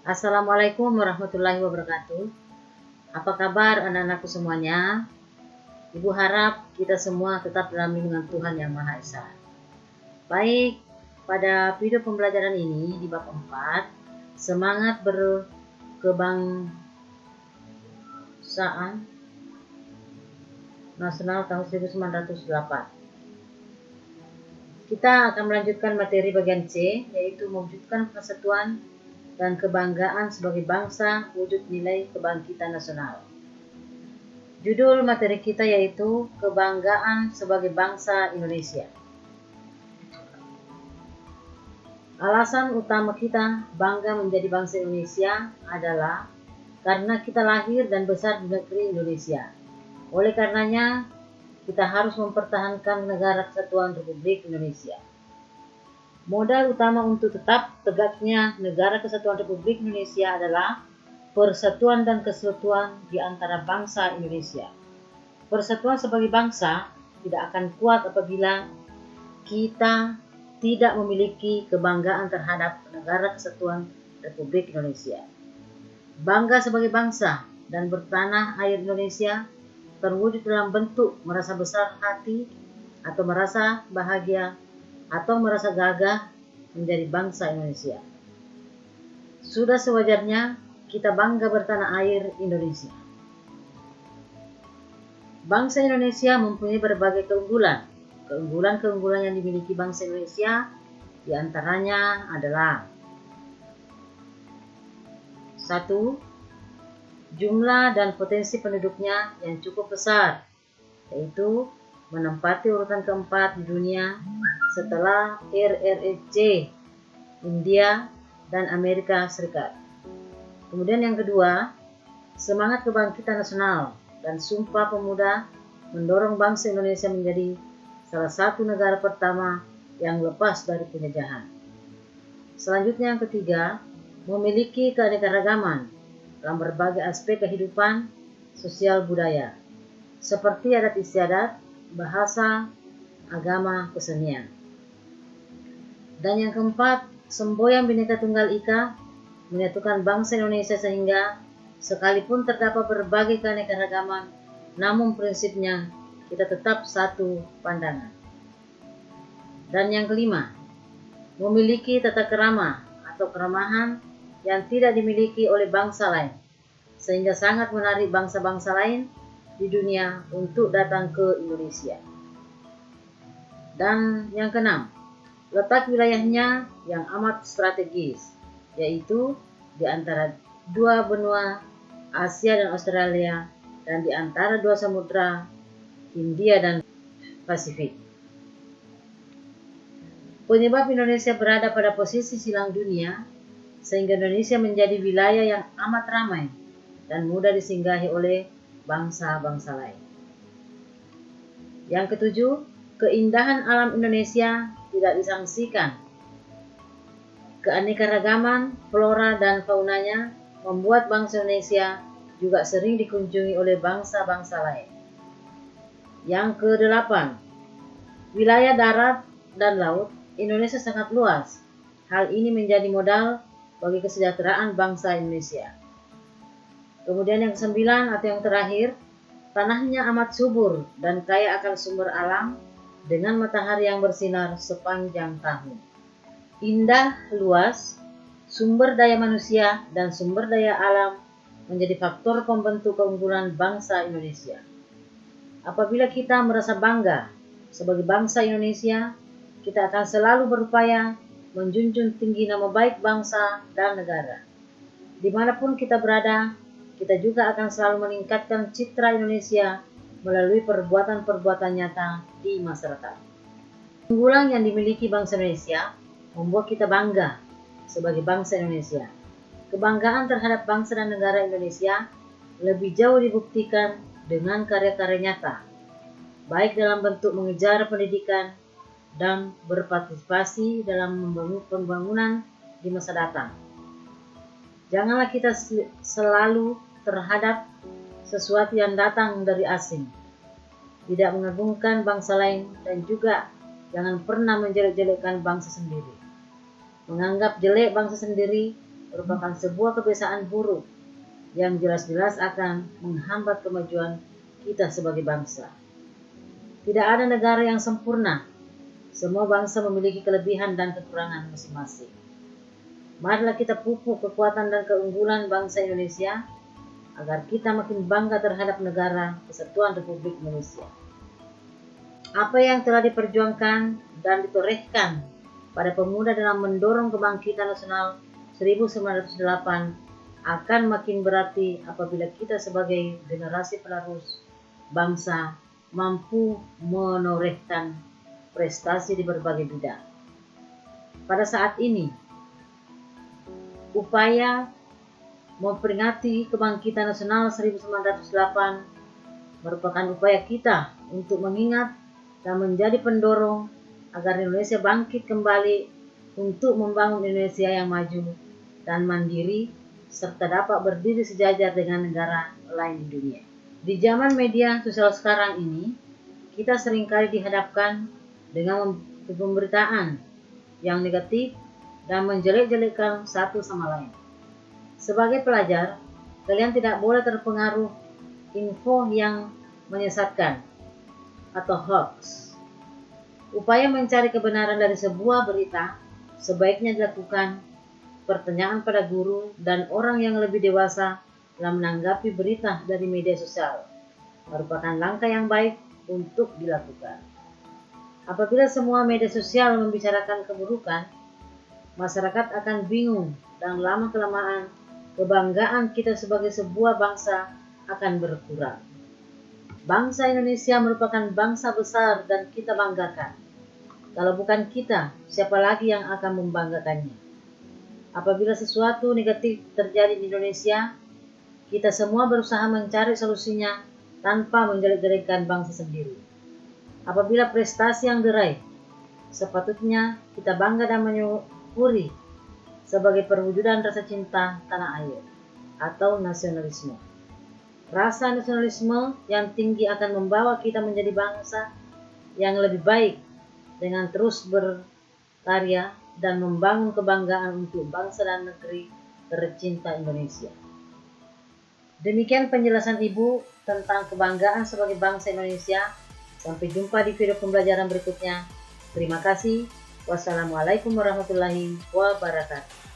Assalamualaikum warahmatullahi wabarakatuh. Apa kabar anak-anakku semuanya? Ibu harap kita semua tetap dalam lindungan Tuhan Yang Maha Esa. Baik, pada video pembelajaran ini di bab 4, semangat berkebangsaan nasional tahun 1908. Kita akan melanjutkan materi bagian C, yaitu mewujudkan persatuan dan kebanggaan sebagai bangsa, wujud nilai kebangkitan nasional. Judul materi kita yaitu kebanggaan sebagai bangsa Indonesia. Alasan utama kita bangga menjadi bangsa Indonesia adalah karena kita lahir dan besar di negeri Indonesia. Oleh karenanya, kita harus mempertahankan negara kesatuan Republik Indonesia. Modal utama untuk tetap tegaknya negara kesatuan Republik Indonesia adalah persatuan dan kesatuan di antara bangsa Indonesia. Persatuan sebagai bangsa tidak akan kuat apabila kita tidak memiliki kebanggaan terhadap negara kesatuan Republik Indonesia. Bangga sebagai bangsa dan bertanah air Indonesia terwujud dalam bentuk merasa besar hati atau merasa bahagia atau merasa gagah menjadi bangsa Indonesia. Sudah sewajarnya kita bangga bertanah air Indonesia. Bangsa Indonesia mempunyai berbagai keunggulan. Keunggulan yang dimiliki bangsa Indonesia diantaranya adalah 1. Jumlah dan potensi penduduknya yang cukup besar, yaitu menempati urutan keempat di dunia setelah RRC, India, dan Amerika Serikat. Kemudian yang kedua, semangat kebangkitan nasional dan sumpah pemuda mendorong bangsa Indonesia menjadi salah satu negara pertama yang lepas dari penjajahan. Selanjutnya yang ketiga, memiliki keanekaragaman dalam berbagai aspek kehidupan sosial budaya, seperti adat istiadat, bahasa, agama, kesenian. Dan yang keempat, semboyan Bhinneka Tunggal Ika menyatukan bangsa Indonesia sehingga sekalipun terdapat berbagai keanekaragaman, namun prinsipnya kita tetap satu pandangan. Dan yang kelima, memiliki tata kerama atau keramahan yang tidak dimiliki oleh bangsa lain, sehingga sangat menarik bangsa-bangsa lain di dunia untuk datang ke Indonesia. Dan yang keenam, letak wilayahnya yang amat strategis, yaitu di antara dua benua Asia dan Australia dan di antara dua samudra Hindia dan Pasifik. Penyebab Indonesia berada pada posisi silang dunia sehingga Indonesia menjadi wilayah yang amat ramai dan mudah disinggahi oleh bangsa-bangsa lain. Yang ketujuh, keindahan alam Indonesia tidak disangsikan. Keanekaragaman flora dan faunanya membuat bangsa Indonesia juga sering dikunjungi oleh bangsa-bangsa lain. Yang kedelapan, wilayah darat dan laut Indonesia sangat luas. Hal ini menjadi modal bagi kesejahteraan bangsa Indonesia. Kemudian yang kesembilan atau yang terakhir, tanahnya amat subur dan kaya akan sumber alam dengan matahari yang bersinar sepanjang tahun. Indah, luas, sumber daya manusia dan sumber daya alam menjadi faktor pembentuk keunggulan bangsa Indonesia. Apabila kita merasa bangga sebagai bangsa Indonesia, kita akan selalu berupaya menjunjung tinggi nama baik bangsa dan negara. Dimanapun kita berada, kita juga akan selalu meningkatkan citra Indonesia melalui perbuatan-perbuatan nyata di masyarakat. Keunggulan yang dimiliki bangsa Indonesia membuat kita bangga sebagai bangsa Indonesia. Kebanggaan terhadap bangsa dan negara Indonesia lebih jauh dibuktikan dengan karya-karya nyata, baik dalam bentuk mengejar pendidikan dan berpartisipasi dalam pembangunan di masa datang. Janganlah kita selalu terhadap sesuatu yang datang dari asing, tidak mengagungkan bangsa lain, dan juga jangan pernah menjelek-jelekkan bangsa sendiri. Menganggap jelek bangsa sendiri merupakan sebuah kebiasaan buruk yang jelas-jelas akan menghambat kemajuan kita sebagai bangsa. Tidak ada negara yang sempurna. Semua bangsa memiliki kelebihan dan kekurangan masing-masing. Marilah kita pupuk kekuatan dan keunggulan bangsa Indonesia agar kita makin bangga terhadap negara Kesatuan Republik Indonesia. Apa yang telah diperjuangkan dan ditorehkan pada pemuda dalam mendorong kebangkitan nasional 1908 akan makin berarti apabila kita sebagai generasi penerus bangsa mampu menorehkan prestasi di berbagai bidang. Pada saat ini, upaya memperingati kebangkitan nasional 1908 merupakan upaya kita untuk mengingat dan menjadi pendorong agar Indonesia bangkit kembali untuk membangun Indonesia yang maju dan mandiri serta dapat berdiri sejajar dengan negara lain di dunia. Di zaman media sosial sekarang ini, kita seringkali dihadapkan dengan pemberitaan yang negatif dan menjelek-jelekkan satu sama lain. Sebagai pelajar, kalian tidak boleh terpengaruh info yang menyesatkan atau hoax. Upaya mencari kebenaran dari sebuah berita sebaiknya dilakukan pertanyaan pada guru dan orang yang lebih dewasa dalam menanggapi berita dari media sosial. Merupakan langkah yang baik untuk dilakukan. Apabila semua media sosial membicarakan keburukan, masyarakat akan bingung dan lama-kelamaan kebanggaan kita sebagai sebuah bangsa akan berkurang. Bangsa Indonesia merupakan bangsa besar dan kita banggakan. Kalau bukan kita, siapa lagi yang akan membanggakannya? Apabila sesuatu negatif terjadi di Indonesia, kita semua berusaha mencari solusinya tanpa menjelek-jelekkan bangsa sendiri. Apabila prestasi yang diraih, sepatutnya kita bangga dan menyukuri sebagai perwujudan rasa cinta tanah air atau nasionalisme. Rasa nasionalisme yang tinggi akan membawa kita menjadi bangsa yang lebih baik dengan terus berkarya dan membangun kebanggaan untuk bangsa dan negeri tercinta Indonesia. Demikian penjelasan Ibu tentang kebanggaan sebagai bangsa Indonesia. Sampai jumpa di video pembelajaran berikutnya. Terima kasih. Wassalamualaikum warahmatullahi wabarakatuh.